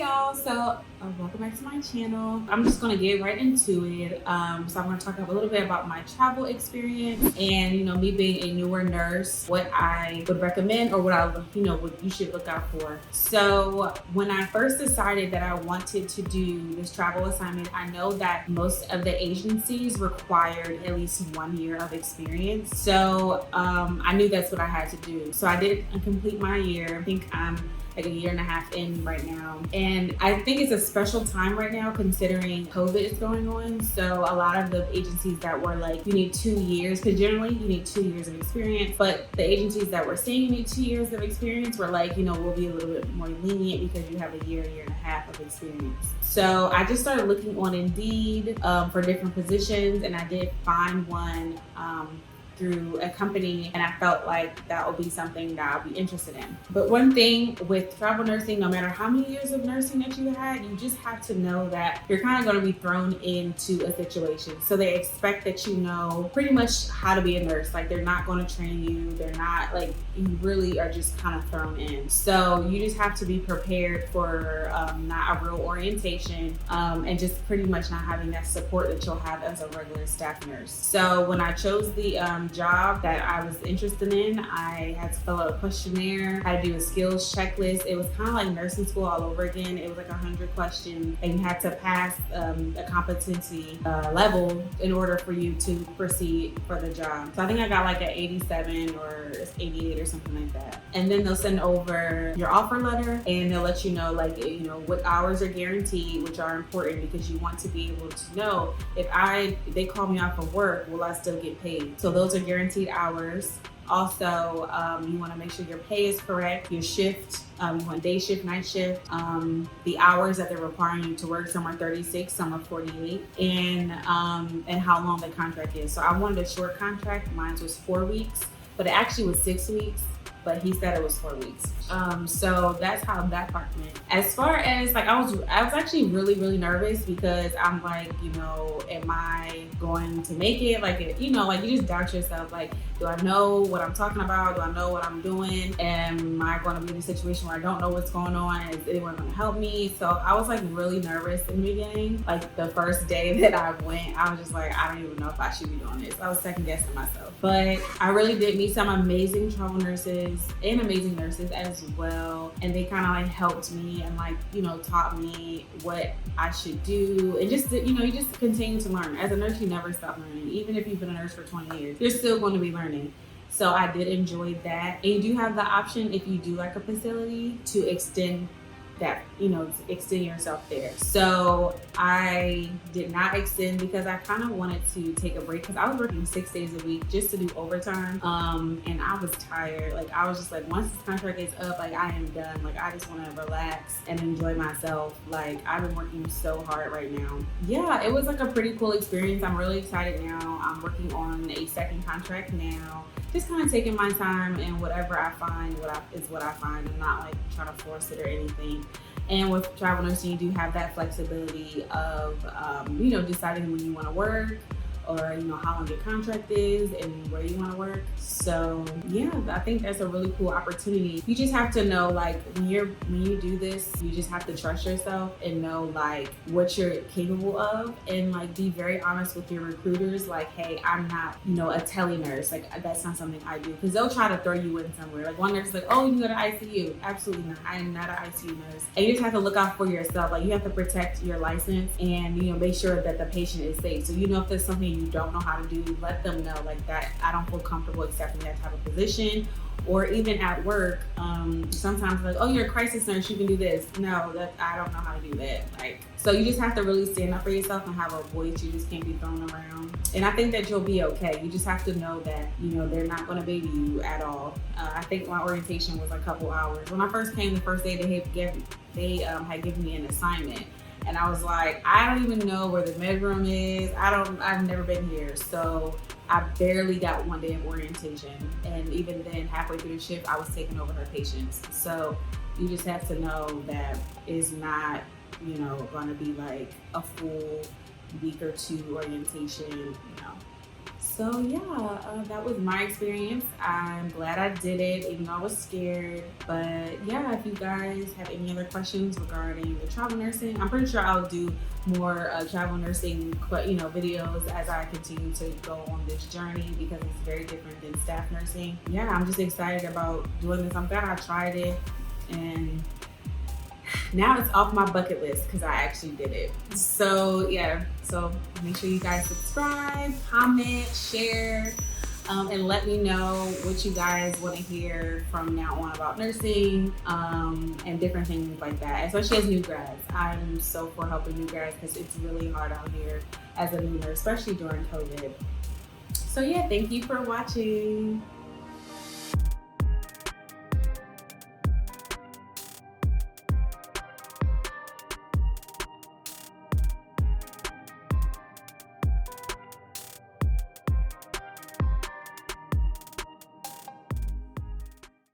y'all, so welcome back to my channel. I'm just going to get right into it. So I'm going to talk a little bit about my travel experience and me being a newer nurse, what I would recommend or what you should look out for. So when I first decided that I wanted to do this travel assignment, I know that most of the agencies required at least 1 year of experience. So I knew that's what I had to do. So I did complete my year. I think I'm like a year and a half in right now. And I think it's a special time right now considering COVID is going on. So a lot of the agencies that were like, you need 2 years, because generally you need 2 years of experience. But the agencies that were saying you need 2 years of experience were like, we'll be a little bit more lenient because you have a year and a half of experience. So I just started looking on Indeed for different positions, and I did find one through a company, and I felt like that would be something that I'll be interested in. But one thing with travel nursing, no matter how many years of nursing that you had, you just have to know that you're kind of going to be thrown into a situation. So they expect that you know pretty much how to be a nurse. Like, they're not going to train you. They're not like, you really are just kind of thrown in. So you just have to be prepared for not a real orientation and just pretty much not having that support that you'll have as a regular staff nurse. So when I chose the job that I was interested in, I had to fill out a questionnaire, I had to do a skills checklist. It was kind of like nursing school all over again. It was like 100 questions, and you had to pass a competency level in order for you to proceed for the job. So I think I got like an 87 or 88 or something like that. And then they'll send over your offer letter, and they'll let you know what hours are guaranteed, which are important because you want to be able to know if they call me off of work, will I still get paid? So those are guaranteed hours. Also, you want to make sure your pay is correct, your shift, you want day shift, night shift, the hours that they're requiring you to work. Some are 36, some are 48, and how long the contract is. So I wanted a short contract. Mine was 4 weeks, but it actually was 6 weeks. But he said it was 4 weeks. So that's how that part went. As far as I was actually really, really nervous because I'm like, am I going to make it? You just doubt yourself. Like, do I know what I'm talking about? Do I know what I'm doing? Am I going to be in a situation where I don't know what's going on? Is anyone going to help me? So I was like really nervous in the beginning. Like the first day that I went, I was just like, I don't even know if I should be doing this. I was second guessing myself. But I really did meet some amazing travel nurses and amazing nurses as well, and they kind of like helped me and taught me what I should do, and just you just continue to learn. As a nurse, you never stop learning. Even if you've been a nurse for 20 years, you're still going to be learning. So I did enjoy that. And you do have the option, if you do like a facility, to extend that, extend yourself there. So I did not extend because I kind of wanted to take a break because I was working 6 days a week just to do overtime. And I was tired. Like, I was just like, once this contract is up, like, I am done. Like, I just want to relax and enjoy myself. Like, I've been working so hard right now. Yeah, it was like a pretty cool experience. I'm really excited now. I'm working on a second contract now. Just kind of taking my time, and whatever I find, is what I find. I'm not like trying to force it or anything. And with travel nursing, you do have that flexibility of, deciding when you want to work, or how long your contract is and where you want to work. So yeah, I think that's a really cool opportunity. You just have to know, like, when you do this, you just have to trust yourself and know like what you're capable of, and like be very honest with your recruiters. Like, hey, I'm not a tele nurse. Like, that's not something I do, because they'll try to throw you in somewhere. Like, one nurse is like, oh, you can go to ICU. Absolutely not. I am not an ICU nurse. And you just have to look out for yourself. Like, you have to protect your license and make sure that the patient is safe. So if there's something you don't know how to do, let them know like that. I don't feel comfortable accepting that type of position. Or even at work, sometimes like, oh, you're a crisis nurse, you can do this. No, I don't know how to do that. So you just have to really stand up for yourself and have a voice. You just can't be thrown around. And I think that you'll be okay. You just have to know that, they're not going to baby you at all. I think my orientation was a couple hours. When I first came, the first day they had given me an assignment. And I was like, I don't even know where the med room is. I've never been here. So I barely got 1 day of orientation. And even then, halfway through the shift, I was taking over her patients. So you just have to know that it's not, going to be like a full week or two orientation, So yeah, that was my experience. I'm glad I did it, even though I was scared. But yeah, if you guys have any other questions regarding the travel nursing, I'm pretty sure I'll do more travel nursing, videos as I continue to go on this journey because it's very different than staff nursing. Yeah, I'm just excited about doing this. I'm glad I tried it, and now it's off my bucket list because I actually did it. So yeah, so make sure you guys subscribe, comment, share, and let me know what you guys want to hear from now on about nursing, and different things like that, especially as new grads. I'm so for helping new grads because it's really hard out here as a new nurse, especially during COVID. So yeah, thank you for watching.